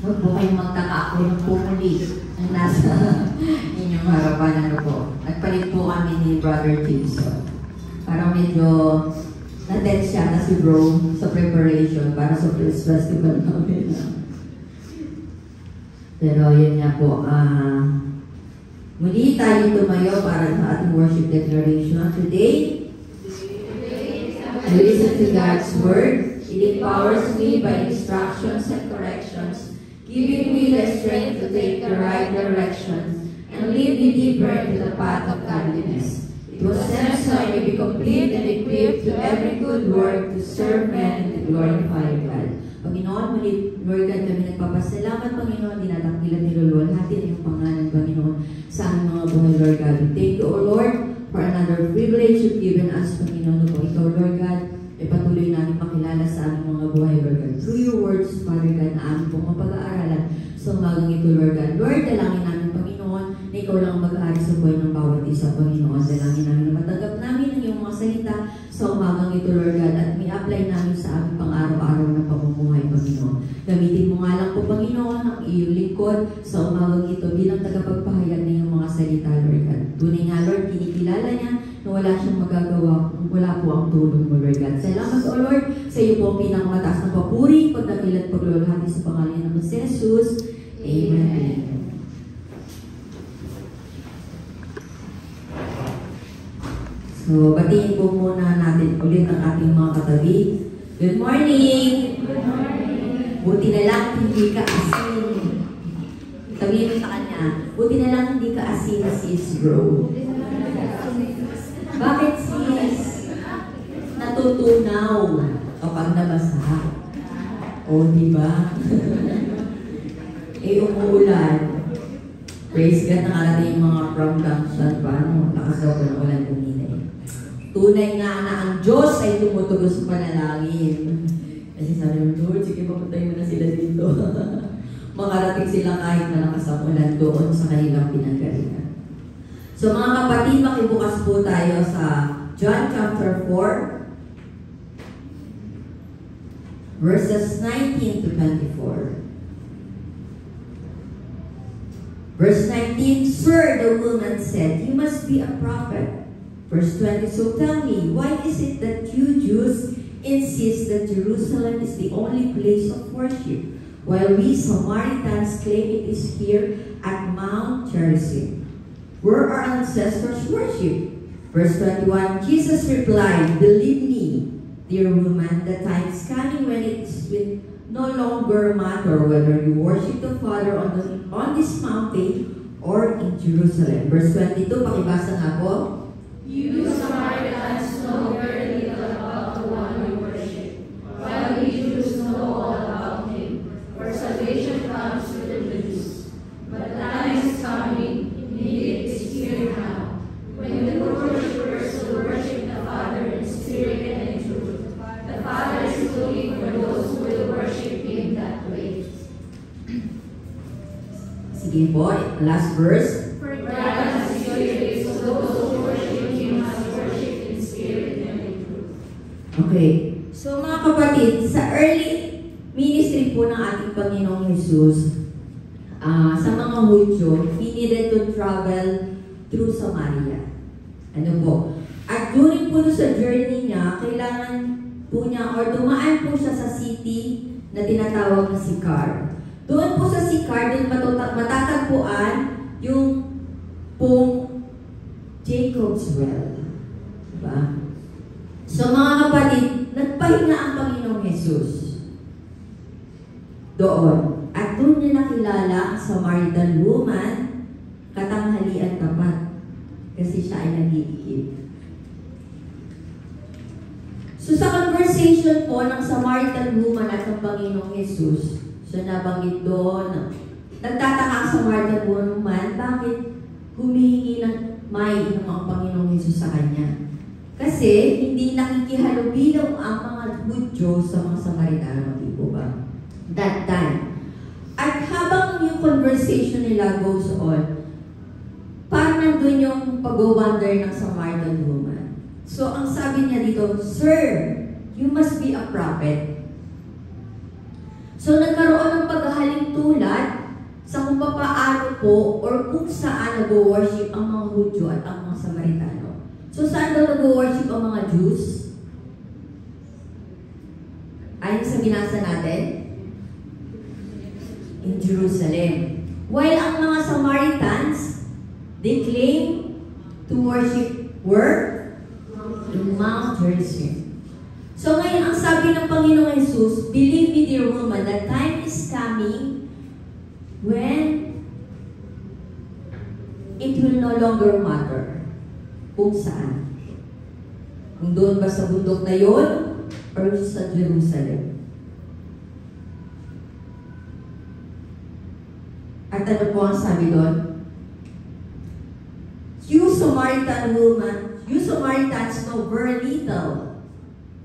Huwag po kayong magtaka, ako yung pumuli ang nasa inyong harapan. Ano po. Nagpalit po kami ni Brother Jason. Parang medyo na-tense siya na si bro sa preparation para sa first festival namin. Pero yun nga po, muli tayo tumayo para sa ating worship declaration. Today, I listen to God's Word. It empowers me by instructions and corrections, giving me the strength to take the right direction and lead me deeper into the path of godliness. It was sent so I may be complete and equipped to every good work to serve men and to glorify God. Panginoon, muli, Lord God, kami nagpapasalamat, Panginoon, dinadakilan ni Lord, hati na yung pangalan, Panginoon, sa aming mga buhay, Lord God. We thank you, O Lord, for another privilege you've given us, Panginoon. Kung ikaw, Lord God, ay patuloy namin makilala sa aming mga buhay, Lord God. Through your words, Father God, na aming pong mapag-aaralan sa umagang ito, Lord God. Lord, dalangin namin, Panginoon, na ikaw lang ang mag-aari sa buhay ng bawat isa, Panginoon. Dalangin namin na matanggap namin ang iyong mga salita sa umagang ito, Lord God, at may apply namin sa aming pang-araw-araw na pamumuhay, Panginoon. Gamitin mo nga lang po, Panginoon, ang iyong lingkod sa umagang ito bilang tagapagpahayag ng iyong mga salita, Lord God. Tunay nga, Lord, kinikilala niya na wala siyang magagawa kung wala po ang tulong mo, Lord God. Salamat, O Lord, sa iyo po ang pinakamataas na papuri, pagdakilat, paglulhati sa pangalan ng Jesus. Amen. So, batiin po muna natin ulit ang ating mga katabi. Good morning! Good morning! Buti na lang hindi ka asin. Sabihin mo sa kanya, buti na lang hindi ka asin, sis bro. Bakit sis? Natutunaw kapag nabasa. O, diba? umuulan. Praise God, nakarating yung mga from Junction pa, nakasaw ko ng ulan kumina. Tunay nga na ang Diyos ay tumutugon sa panalangin. Kasi sabi ng Lord, sige, papatay mo na sila dito. Makarating sila kahit malakas ang ulan doon sa kanilang pinanggalingan. So mga kapatid, makibukas po tayo sa John chapter 4, verses 19 to 24. Verse 19, Sir, the woman said, you must be a prophet. Verse 20, so tell me, why is it that you Jews insist that Jerusalem is the only place of worship, while we Samaritans claim it is here at Mount Gerizim, where our ancestors worship? Verse 21, Jesus replied, believe me, dear woman, the time is coming when it will no longer matter whether you worship the Father on this mountain or in Jerusalem. Verse 22, pakibasa nga po. You Samaritans know very little about the one we worship, while we Jews know all about him, for salvation comes through the Jews. But the time is coming, indeed it is here now, when the true worshippers will worship the Father in spirit and in truth. The Father is looking for those who will worship him that way. Sige po, last verse. For God has declared so those who worship him must worship in spirit and in truth. Okay. So mga kapatid, sa early ministry po ng ating Panginoong Jesus, sa mga Hudyo, he needed to travel through Samaria. Ano po? At during po sa journey niya, kailangan po niya, or dumaan po siya sa city na tinatawag na Sychar. Doon po sa Sychar, doon matatagpuan yung pong Jacob's Well. Diba? So mga kapatid, nagpahinga ang Panginoong Jesus doon. At doon niya nakilala ang Samaritan woman, katanghalian tapat. Kasi siya ay nag-iikip. So sa conversation po ng Samaritan woman at ng Panginoong Jesus, so nabanggit doon, nagtataka ang Samaritan woman, bakit humihingi ng maiinom ang Panginoong Jesus sa kanya? Kasi hindi nakikihalubilo ang mga Hudyo sa mga Samaritano, di po ba? That time. At habang yung conversation nila goes on, parang nandun yung pag-wonder ng Samaritan woman. So ang sabi niya dito, Sir, you must be a prophet. So nagkaroon ng paghahalin tulad sa kung paano po or kung saan nag-worship ang mga Hudyo at ang mga Samaritano. So, saan daw nag-worship ang mga Jews? Ayon sa binasa natin, in Jerusalem. While ang mga Samaritans, they claim to worship where? In Mount Gerizim. So ngayon, ang sabi ng Panginoong Jesus, believe me, dear woman, that time is coming when it will no longer matter kung saan. Kung doon ba sa bundok na yon or sa Jerusalem. At ano po ang sabi doon? You Samaritan woman, you Samaritans know very little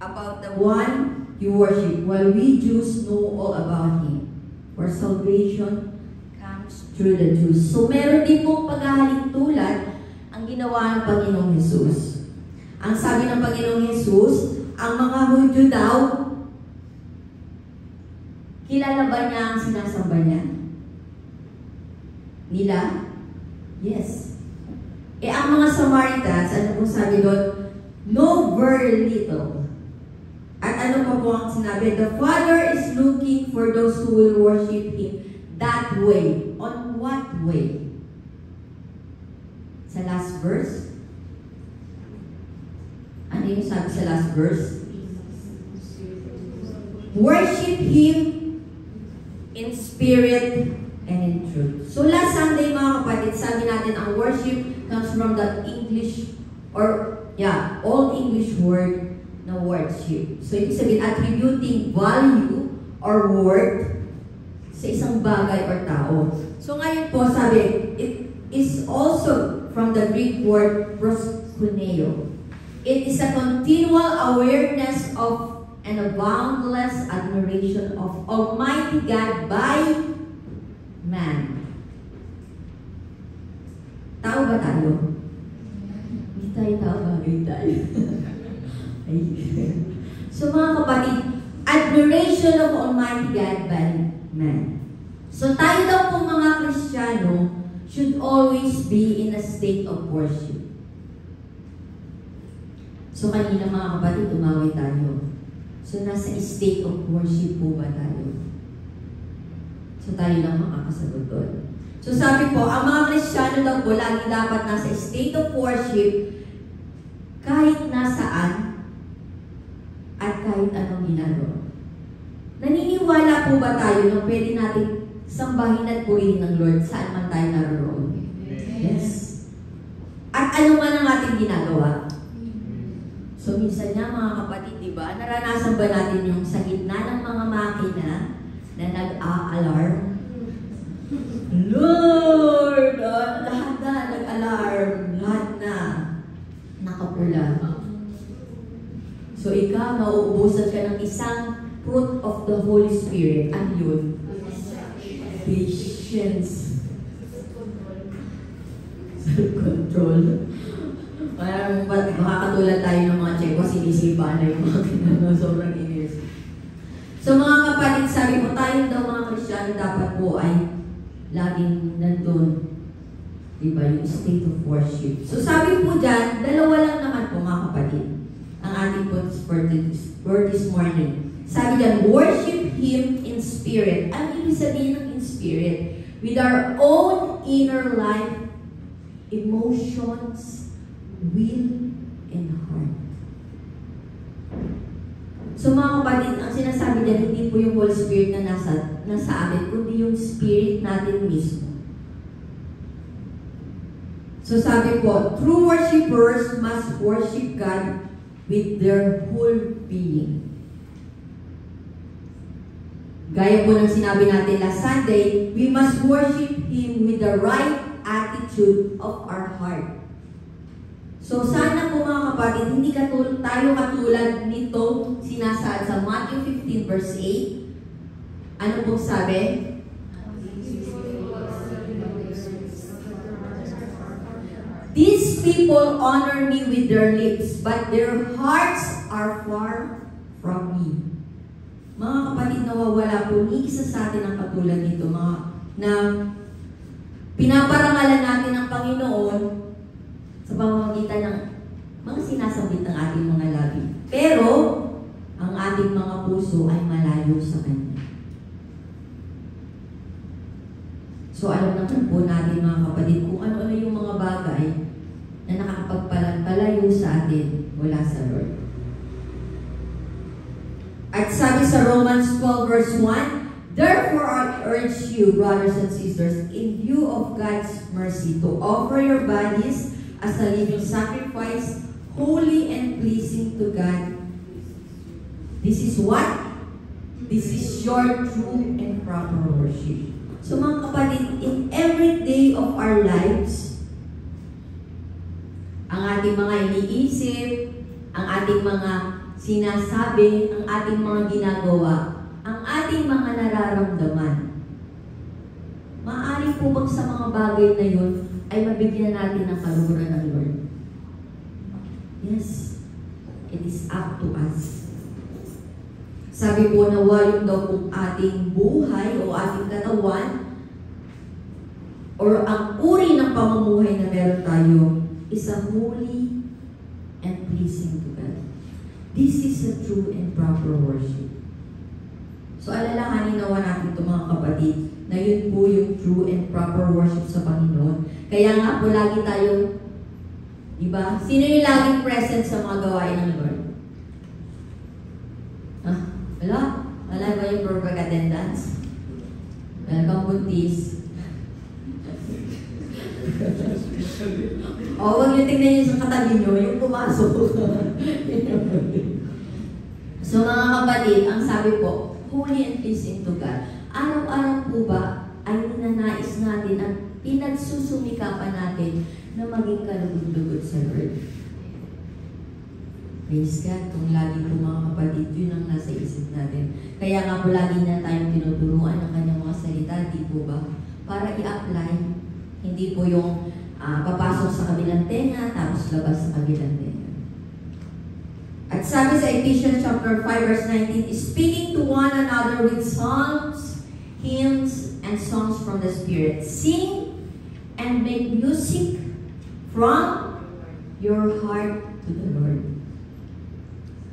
about the one you worship, while we Jews know all about Him. For salvation comes through the Jews. So meron din pong paghahalintulad ang ginawa ng Panginoong Jesus. Ang sabi ng Panginoong Jesus, ang mga Hudyo daw, kilala ba niya ang sinasamba niya? Nila? Yes. Ang mga Samaritans, ano pong sabi doon? Know very little. At ano pa po ang sinabi? The Father is looking for those who will worship Him that way. On what way? Sa last verse? Ano yung sabi sa last verse? Worship Him in spirit and in truth. So last Sunday mga kapatid, sabi natin ang worship comes from the English Old English word na worship. So ibig sabihin, attributing value or worth sa isang bagay or tao. So ngayon po sabi, it is also from the Greek word proskuneo. It is a continual awareness of and a boundless admiration of Almighty God by man. Tao ba tayo? Hindi tayo tao, bagay tayo. So mga kapatid, admiration of Almighty God by man. So tayo daw po mga Kristiyano should always be in a state of worship. So kanina mga kapatid, tumawid tayo. So nasa state of worship po ba tayo? So tayo lang makakasagot doon. So sabi po, ang mga Kristiyano daw po lagi dapat nasa state of worship kahit nasaan at kahit anong ginagawa. Naniniwala po ba tayo na pwede natin sambahin at purihin ng Lord saan man tayo naroon? Yes. At ano man ang ating ginagawa? So minsan nga mga kapatid, di ba, naranasan ba natin yung sa gitna ng mga makina na nag-a-alarm? Lord! Lahat na nag-alarm. Lahat na nakapula. So ikaw, mauubusan ka ng isang fruit of the Holy Spirit. Ano yun? Patience. Self-control. Parang makakatulad tayo ng mga Tseko, sinisipa na yung mga kinano, sobrang inis. So mga kapatid, sabi po tayo daw mga Kristiyano dapat po ay laging nandun. Diba? Yung state of worship. So sabi po dyan, dalawa lang naman po mga kapatid ang ating points for this morning. Sabi dyan, worship Him in spirit. Ano ibig sabihin ng in spirit? With our own inner life, emotions, will, and heart. So mga kapatid, ang sinasabi dyan, hindi po yung Holy Spirit na nasa atin, kundi yung spirit natin mismo. So sabi po, true worshipers must worship God with their whole being. Gaya po ng sinabi natin last Sunday, we must worship Him with the right attitude of our heart. So sana po mga kapatid, hindi tayo katulad nito sinasaad sa Matthew 15 verse 8. Ano pong sabi? These people honor me with their lips, but their hearts are far from me. Mga kapatid, nawawala po ni isa sa atin ang katulad nito, mga na pinaparangalan natin ng Panginoon sa pamamagitan ng mga sinasambit ng ating mga labi. Pero, ang ating mga puso ay malayo sa Kanya. So, alam naman po natin mga kapatid kung ano-ano yung mga bagay na nakakapagpalayo sa atin mula sa Lord. At sabi sa Romans 12 verse 1, therefore I urge you, brothers and sisters, in view of God's mercy, to offer your bodies as a living sacrifice, holy and pleasing to God. This is what? This is your true and proper worship. So mga kapatid, in every day of our lives, ang ating mga iniisip, ang ating mga sinasabi, ang ating mga ginagawa, ang ating mga nararamdaman. Maaari po bang sa mga bagay na yun ay mabigyan natin ng kaluhuran ng Lord? Yes. It is up to us. Sabi po na yung daw kung ating buhay o ating katawan or ang uri ng pamumuhay na meron tayo is a holy and pleasing to God. This is a true and proper worship. So alalahanin nawa natin ito mga kapatid, na yun po yung true and proper worship sa Panginoon. Kaya nga po lagi tayo, diba? Sino yung laging present sa mga gawain ng Lord? Wala ba yung perfect attendance? Welcome buntis. Huwag niyo tingnan niyo sa katabi niyo, yung pumasok. So mga kapatid, ang sabi po, holy and pleasing to God. Araw-araw po ba ay ninanais natin at pinagsusumikapan natin na maging kalugod-lugod sa Lord? Praise God, kung lagi po mga kapatid, yun ang nasa isip natin. Kaya nga po lagi na tayong tinuturuan ng kanyang mga salita, di po ba? Para i-apply, hindi po yung papasok sa kabilang tenga, tapos labas sa kabilang tenga. At sabi sa Ephesians chapter 5 verse 19, speaking to one another with psalms, hymns, and songs from the Spirit. Sing and make music from your heart to the Lord.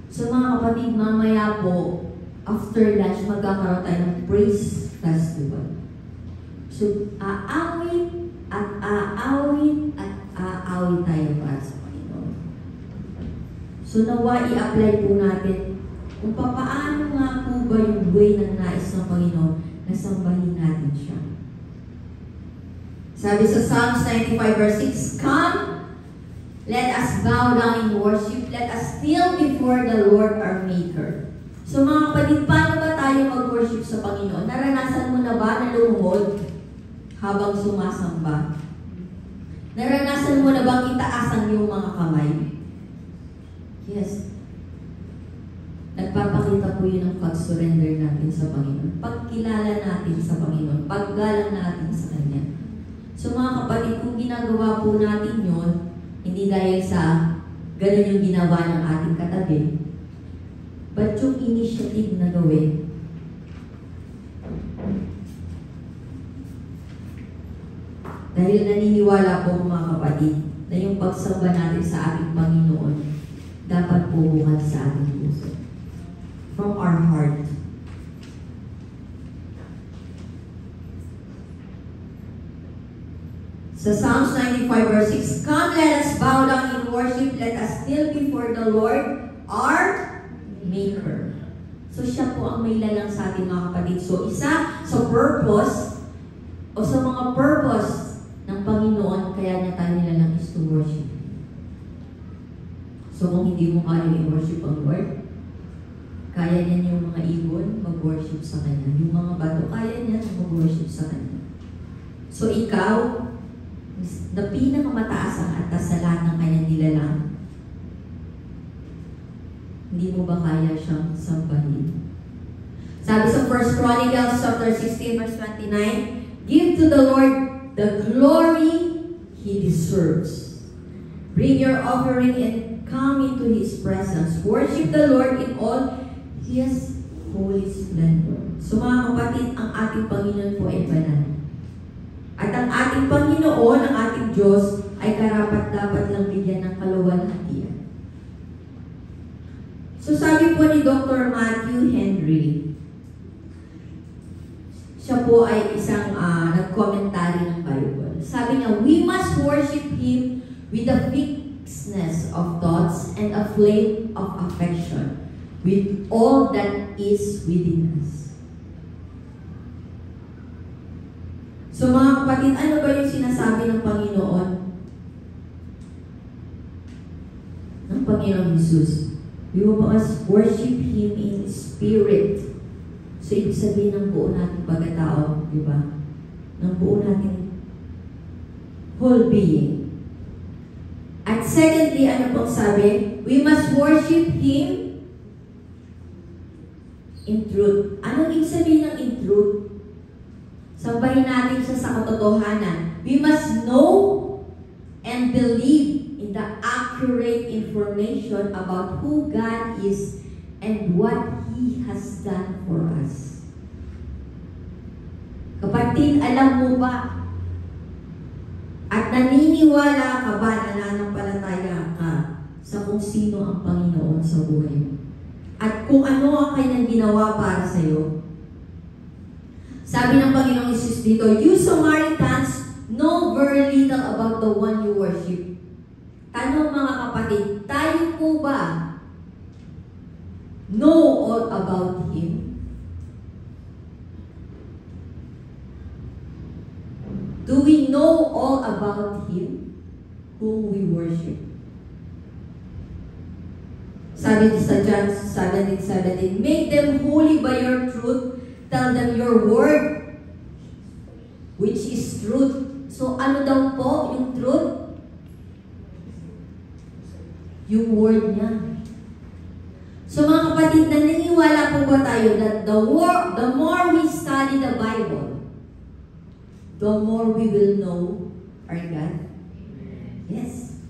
So mga kapatid, mamaya po, after lunch, magkakaroon tayo ng praise festival. So, aawit at aawit at aawit tayo para sa Panginoon. So, nawa i-apply po natin kung paano nga po ba yung way ng nais ng Panginoon na sambahin natin siya. Sabi sa Psalms 95 verse 6, come, let us bow down in worship. Let us kneel before the Lord our Maker. So mga kapatid, paano ba tayo mag-worship sa Panginoon? Naranasan mo na ba na lumuhod habang sumasamba? Naranasan mo na bang itaas ang iyong mga kamay? Yes. Nagpapakita po yun ng pag-surrender natin sa Panginoon. Pagkilala natin sa Panginoon. Paggalang natin sa Kanya. So mga kapatid, kung ginagawa po natin yun, hindi dahil sa ganun yung ginawa ng ating katabi, but yung initiative na gawin. Dahil naniniwala po mga kapatid na yung pagsamba natin sa ating Panginoon dapat po buhat sa ating puso. From our heart. Sa Psalms 95 verse 6, come, let us bow down in worship, let us kneel before the Lord, our Maker. So siya po ang may lalang sa ating mga kapatid. So isa sa purpose o sa mga purpose ng Panginoon, kaya niya tayo nilalang is to worship. So kung hindi mo kaya i-worship ang Lord, kaya niya yung mga ibon mag-worship sa Kanya. Yung mga bato, kaya niya mag-worship sa Kanya. So ikaw, na pinakamataas ang atas sa lahat ng kanyang nilalang, hindi mo ba kaya siyang sambahin? Sabi sa 1 Chronicles chapter 16 verse 29, give to the Lord the glory He deserves. Bring your offering and come into His presence. Worship the Lord in all His holy splendor. So mga kapatid, ang ating Panginoon po ay banal. At ang ating Panginoon, ang ating Diyos, ay karapat-dapat lang bigyan ng kaluwalhatian. So sabi po ni Dr. Matthew Henry, siya po ay isang nag-commentary ng Bible. Sabi niya, we must worship Him with a fixedness of thoughts and a flame of affection, with all that is within us. So mga kapatid, ano ba yung sinasabi ng Panginoon? Ng Panginoon Jesus? We must worship Him in spirit. So ibig sabihin ng buo nating pagkatao, di ba? Ng buo nating whole being. At secondly, ano pong sabi? We must worship Him in truth. Anong ibig sabihin ng in truth? Sambahin natin siya sa katotohanan. We must know and believe in the accurate information about who God is and what He has done for us. Kapatid, alam mo ba? At naniniwala ka ba, nananampalataya ka sa kung sino ang Panginoon sa buhay mo? At kung ano ang kanyang ginawa para sa iyo. Sabi ng Panginoong Hesus dito, you Samaritans know very little about the one you worship. Tanong mga kapatid, tayo po ba know all about Him? Do we know all about Him whom we worship? Sabi sa John 17:17, make them holy by your truth, tell them your word, which is truth. So ano daw po yung truth? Yung word niya. So mga kapatid, naniniwala po ba tayo that the more we study the Bible, the more we will know our God? Yes.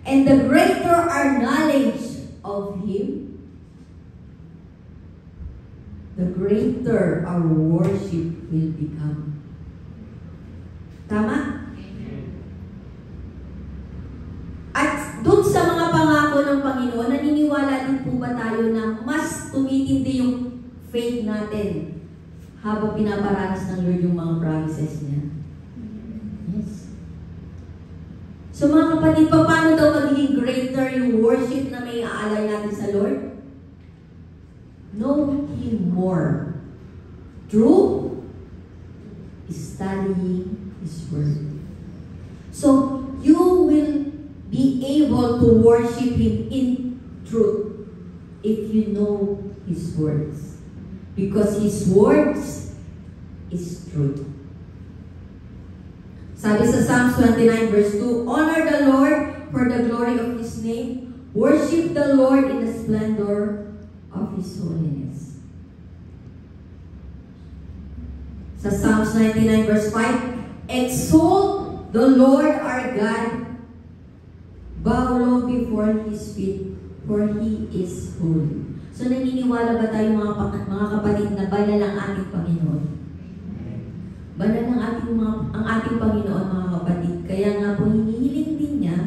And the greater our knowledge of Him, the greater our worship will become. Tama? At doon sa mga pangako ng Panginoon, naniniwala din po ba tayo na mas tumitindi yung faith natin habang pinaparanas ng Lord yung mga promises niya? Yes. So mga kapatid, paano daw magiging greater yung worship na may aalay natin sa Lord? Know Him more through studying His Word. So you will be able to worship Him in truth if you know His words. Because His words is truth. Sabi sa Psalms 29 verse 2, honor the Lord for the glory of His name. Worship the Lord in the splendor of His holiness. Sa Psalms 99 verse 5, exalt the Lord our God, bow low before His feet, for He is holy. So naniniwala ba tayo mga kapatid na banal ang ating Panginoon? Banal ang ating Panginoon, mga kapatid. Kaya nga po hinihiling din niya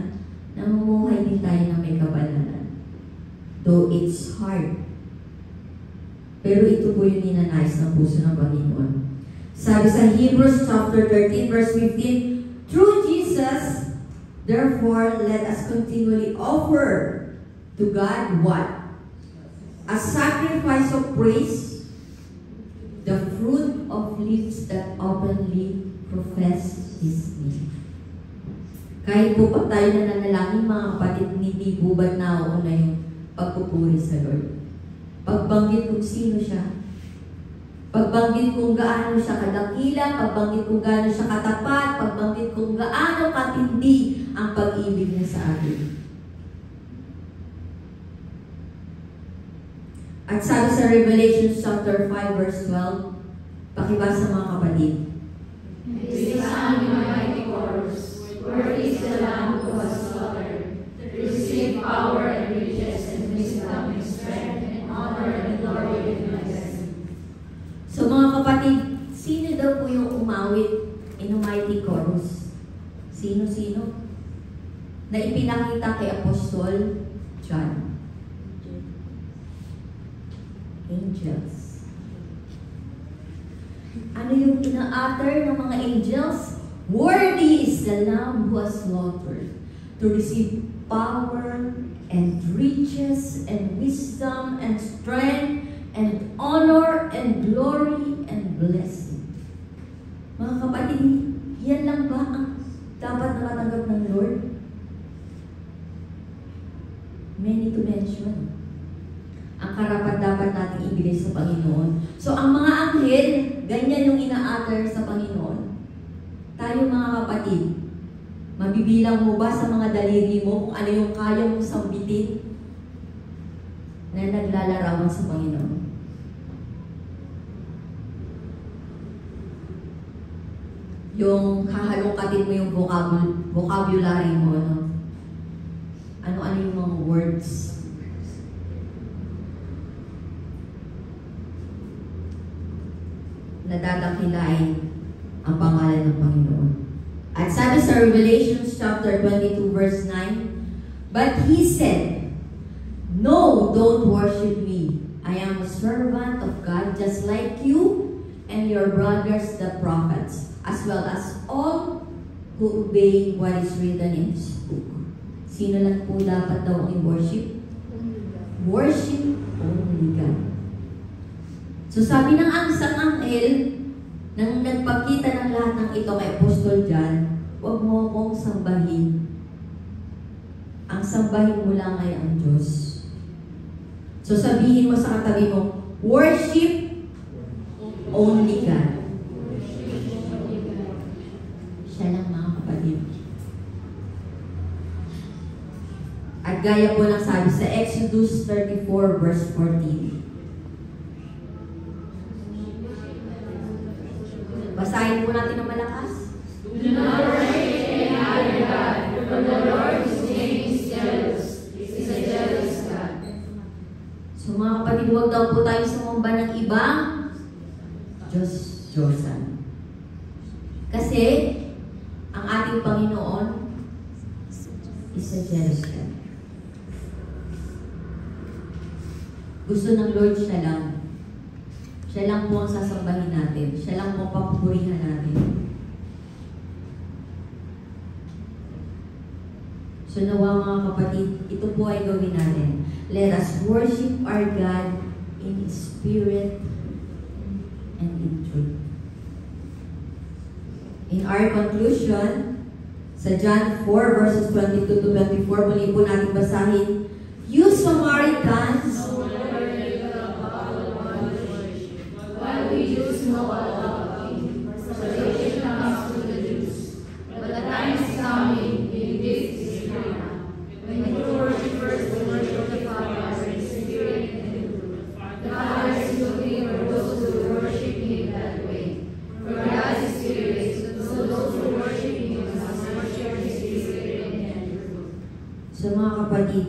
na mamuhay din tayo ng may kabanalan. Though it's hard. Pero ito po yung ninanais ng puso ng Panginoon. Sabi sa Hebrews chapter 13 verse 15, through Jesus, therefore, let us continually offer to God what? A sacrifice of praise, the fruit of lips that openly profess His name. Kahit po pag tayo nananalangin, mga kapatid, hindi po ba nauuna yung pagpupuri sa Lord? Pagbanggit kung sino siya. Pagbanggit kung gaano siya kadakila, pagbanggit kung gaano siya katapat, pagbanggit kung gaano katindi ang pag-ibig niya sa atin. At sabi sa Revelation chapter 5 verse 12, pakibasa mga kapatid. This sound in my mighty chorus, where is the Lamb who was slaughtered, to receive power and riches and wisdom and strength and honor and glory and majesty. yung umawit in a mighty chorus? Sino-sino? Na ipinakita kay Apostol John. Angels. Ano yung ina-utter ng mga angels? Worthy is the Lamb who was slaughtered to receive power and riches and wisdom and strength and honor and glory and blessing. Mga kapatid, yan lang ba ang dapat na matanggap ng Lord? Many to mention. Ang karapat-dapat nating ibigay sa Panginoon. So, ang mga anghel, ganyan yung ina-utter sa Panginoon. Tayo mga kapatid, mabibilang mo ba sa mga daliri mo kung ano yung kaya mong sambitin na naglalarawan sa Panginoon? Yung hahalongkatin mo yung vocabulary mo, no? Ano-ano yung mga words? Nadadakilain ang pangalan ng Panginoon. At sabi sa Revelation chapter 22 verse 9, but he said, no, don't worship me. I am a servant of God just like you and your brothers the prophets, as well as all who obey what is written in this book. Sino lang po dapat daw ang i-worship? Worship only God. So sabi ng isang anghel, nang nagpakita ng lahat ng ito kay Apostol John, huwag mo akong sambahin. Ang sambahin mo lang ay ang Diyos. So sabihin mo sa katabi mo, worship only God. Siya lang mga kapatid. At gaya po lang sabi sa Exodus 34 verse 14. Basahin po natin ng malakas. Do not worship any other God, for the Lord whose name is jealous, is a jealous God. So mga kapatid, huwag daw po tayo sumamba ng ibang Diyos-Diyosan. Kasi, ang ating Panginoon is a jealous God. Gusto ng Lord siya lang. Siya lang po ang sasambahin natin. Siya lang po ang papupurihan natin. So nawa mga kapatid, ito po ay gawin natin. Let us worship our God in spirit and in truth. In our conclusion, sa John 4 verses 22 to 24, muli po natin basahin, you Samaritans, know all about him, for salvation comes to the Jews. But the time is coming, in this is now, when the true worshippers will worship the Father in spirit and in truth. The Father is looking for those who will worship him that way. For God is spirit, so those who worship him must worship in spirit and in truth. So mga kapatid,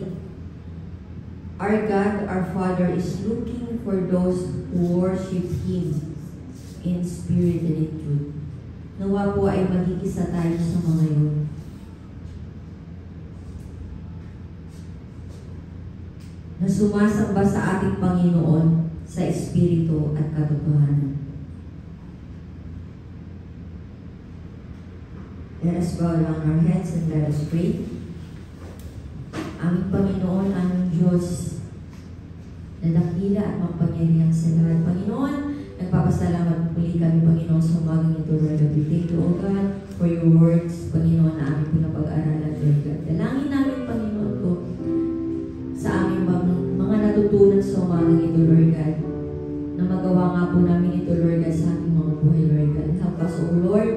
our God, our Father, is looking for those who worship Him in spirit and in truth. Nawa po ay magkikisa tayo sa mga yun. Na sumasamba sa ating Panginoon sa Espiritu at katotohanan. Let us bow down our heads and let us pray. Aming Panginoon, aming Diyos, na dakila at makapangyarihan sa lahat. Panginoon, nagpapasalamat muli kami, Panginoon, sa umagang ito, Lord. We thank you, O God, for your words, Panginoon, na aming pinapag-aralan, Lord God. Dalangin namin, Panginoon ko, sa aming mga natutunan sa umagang ito, Lord God, na magawa nga po namin ito, Lord God, sa ating mga buhay, Lord God. Help us, O Lord,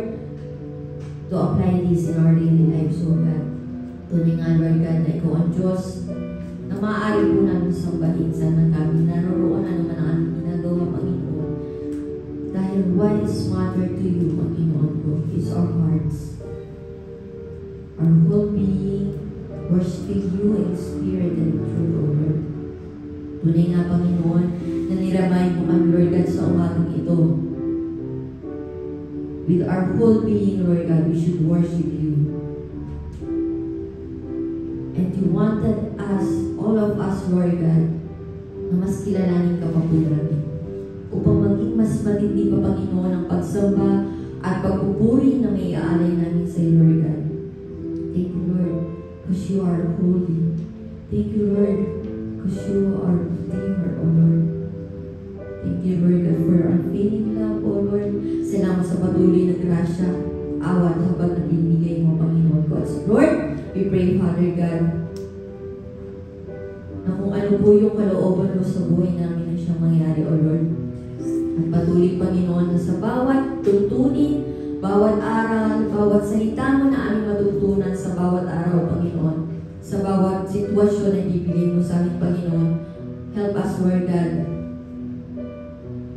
to apply this in our daily lives, O God. Tunay nga, Lord God, na ikaw ang Diyos, na maaari po namin sambahin saan kami naroroon, ano man ang aming ginagawa, Panginoon. Dahil what is matter to you, Panginoon ko, is our hearts. Our whole being, worshiping you in spirit and in truth, O Lord. Tunay nga, Panginoon, na niramay mo kami, Lord God, sa umagang ito, with our whole being, Lord God, we should worship you. And you wanted us, all of us, Lord God, na mas kilalanin ka pa po namin. Upang maging mas matindi pa, Panginoon, ang pagsamba at pagpupuri na may aalay namin sa iyo, Lord God. Thank you, Lord, because you are holy. Thank you, Lord, because you are Redeemer, O Lord. Thank you, Lord God, for your unfailing love, O Lord. Salamat sa patuloy na grasya, awat habang nabibigay mo, Panginoon ko. Lord, we pray, Father God, na kung ano po yung kalooban mo sa buhay namin na siyang mangyari, O Lord. At patuloy, Panginoon, na sa bawat tuntunin, bawat aral, bawat salita mo na aming matutunan sa bawat araw, Panginoon. Sa bawat sitwasyon na ibibigay mo sa amin, Panginoon. Help us, Lord God,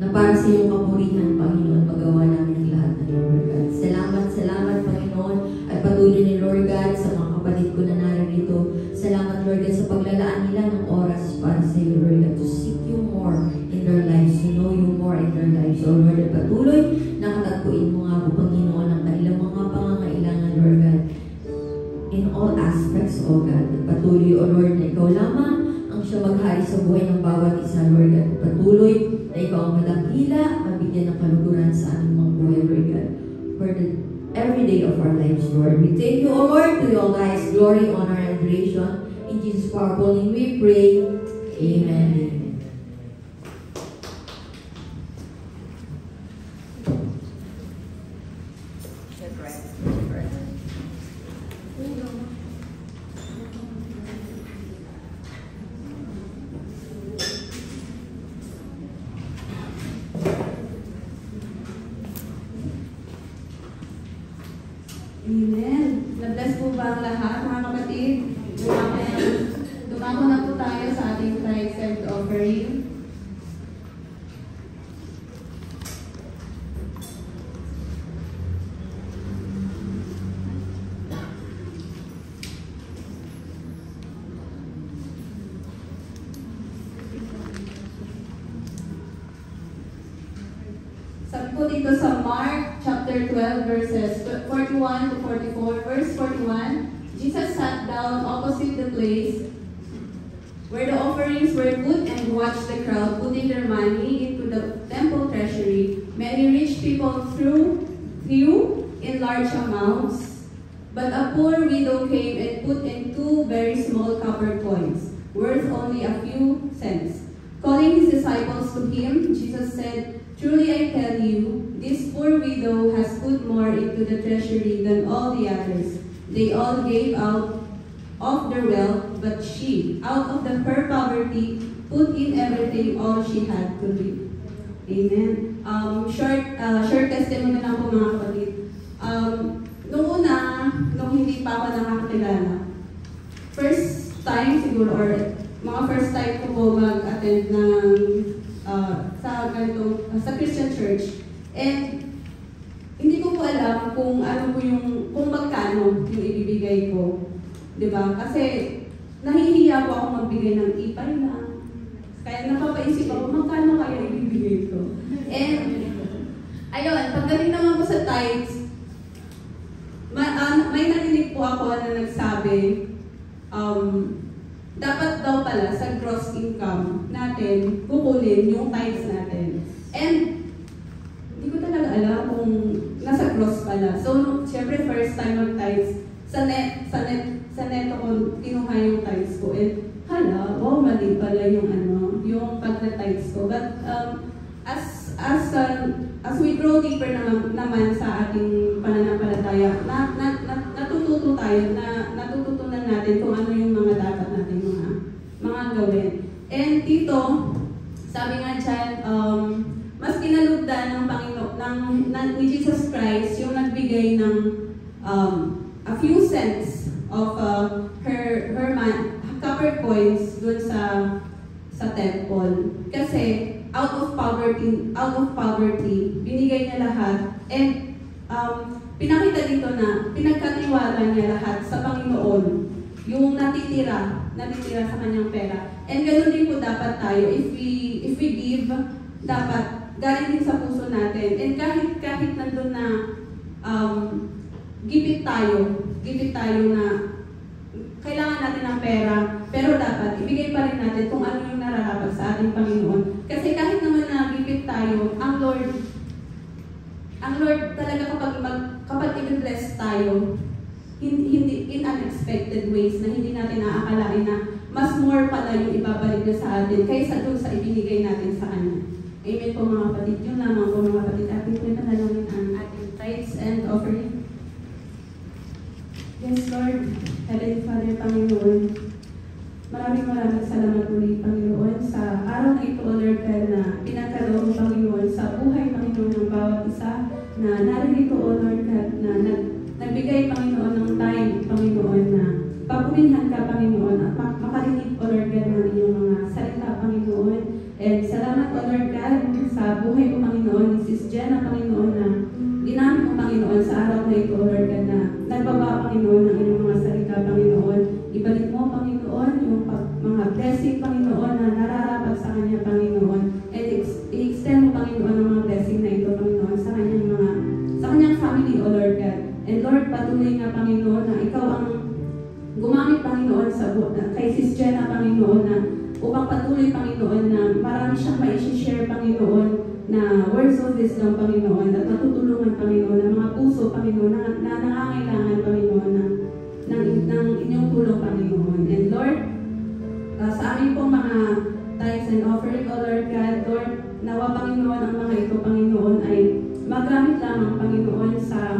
na para sa iyong kapurihan, Panginoon, magawa namin ang lahat ng iyong, Lord God. Salamat, salamat, Panginoon, at patuloy ni Lord God sa mga kapatid ko na naririto. Salamat, Lord God, sa paglalaan nila ng oras para sa iyo, Lord God, to seek you more in their lives, to know you more in their lives. O Lord, at patuloy, nakatagpuin mo nga po, Panginoon, ang kanilang mga pangangailangan, Lord God, in all aspects, O God. At patuloy, O Lord, na ikaw lamang ang siya maghari sa buhay ng bawat isa, Lord God. At patuloy, na ikaw ang madakila, mabigyan ng kaluguran sa aming mga buhay, Lord God, for the every day of our lives, Lord. We thank you, O Lord, to your lives, glory, honor, and adoration. In Jesus' powerful name we pray. Amen. Amen. Amen. Na-bless po ba ang lahat, mga kapatid? Dumako na po tayo sa ating tithes and offering. Sabi po dito sa Mark chapter 12 verses 41 to 44. Verse 41, Jesus sat down opposite the place where the offerings were put and watched the crowd putting their money into the temple treasury. Many rich people threw in large amounts, but a poor widow came and put in 2 very small copper coins, worth only a few cents. Calling his disciples to him, Jesus said, "Truly I tell you, this poor widow has put more into the treasury than all the others. They all gave out of their wealth, but she, out of her poverty, put in everything all she had to live." Amen. Short testimony lang po, mga kapatid. Nung una, nung hindi pa ako nakakilala, first time siguro, or mga first time ko po mag-attend ng sa Christian church. And hindi ko po alam kung ano po kung magkano yung ibibigay ko. Diba? Kasi nahihiya po ako magbigay ng ipay lang. Kaya napapaisip ako, magkano kaya ibibigay ko? And ayun, pagdating naman ko sa tithes, may narinig po ako na nagsabi, dapat daw pala sa gross income natin, kukunin yung tithes natin. And hindi ko talaga alam kung nasa gross pala. So, syempre, first time mag-tithes, sa net ako kinuha yung tithes ko. And hala, wow, mali pala yung pag-tithes ko. But as we grow deeper naman sa ating pananampalataya, natututunan natin kung ano yung mga dapat natin mga gawin. And dito, sabi nga dyan, mas kinalugdan ng Panginoon, ni Jesus Christ, yung nagbigay ng a few cents of her copper coins dun sa temple. Kasi out of poverty, binigay niya lahat. And pinakita dito na pinagkatiwala niya lahat sa Panginoon yung natitira sa kanyang pera. And ganoon din po dapat tayo. If we give, dapat galing din sa puso natin. And kahit nandun na gipit tayo na kailangan natin ng pera, pero dapat ibigay pa rin natin kung ano yung nararapat sa ating Panginoon. Kasi kahit naman na gipit tayo, ang Lord talaga kapag i-bless tayo, hindi in unexpected ways na hindi natin naakalain na mas more pala yung ibabalik niya sa atin kaysa doon sa ibinigay natin sa Kanya. Amen po mga kapatid. Yun lamang po mga kapatid. Ating po ipanalangin ang ating tithes and offering. Yes, Lord, Heavenly Father, Panginoon, maraming salamat muli, Panginoon, sa araw na ito, Lord God, na pinagkaloob mo, Panginoon, sa buhay, Panginoon, ng bawat isa, na naririto, Lord God, na nagbigay, Panginoon, ng time, Panginoon, na papuminhan ka, Panginoon, at makarinig, Lord God, ng iyong mga salita, Panginoon. And salamat, Lord God, sa buhay mo, Panginoon, ni Sis Jenna, Panginoon, na ginamit mo, Panginoon, sa araw na ito, Lord God, na nagbaba, Panginoon, ng iyong mga salita, Panginoon. Ibalik mo, Panginoon, yung mga blessing, Panginoon, na nararapat sa Kanya, Panginoon. And i-extend mo, Panginoon, ang mga blessing na ito, Panginoon, sa Kanyang family, O Lord God. And Lord, patuloy nga, Panginoon, na Ikaw ang gumamit, Panginoon, kay Sis Jenna, Panginoon, na upang patuloy, Panginoon, na marami siyang mai-share, Panginoon, na words of wisdom, Panginoon, at matutulungan, Panginoon, ng mga puso, Panginoon, na nangangailangan, Panginoon, ng inyong tulong, Panginoon. And Lord, sa amin pong mga tithes and offering, O Lord God, Lord, nawa, Panginoon, ang mga ito, Panginoon, ay magamit lamang, Panginoon, sa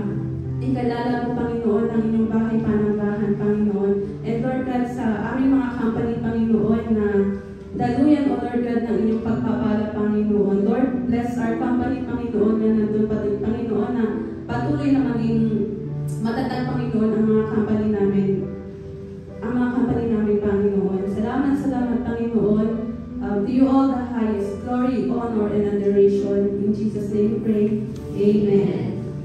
ikalala po, Panginoon, ang inyong bahay panambahan, Panginoon. And Lord God, sa aming mga company, Panginoon, na daluyan, O Lord God, ng inyong pagpapala, Panginoon. Lord, bless our company, Panginoon, na nandun pati, Panginoon, na patuloy na maging matatag, Panginoon, ang mga company namin. Panginoon. Salamat, Panginoon. To you all the highest glory, honor, and adoration. In Jesus' name we pray. Amen.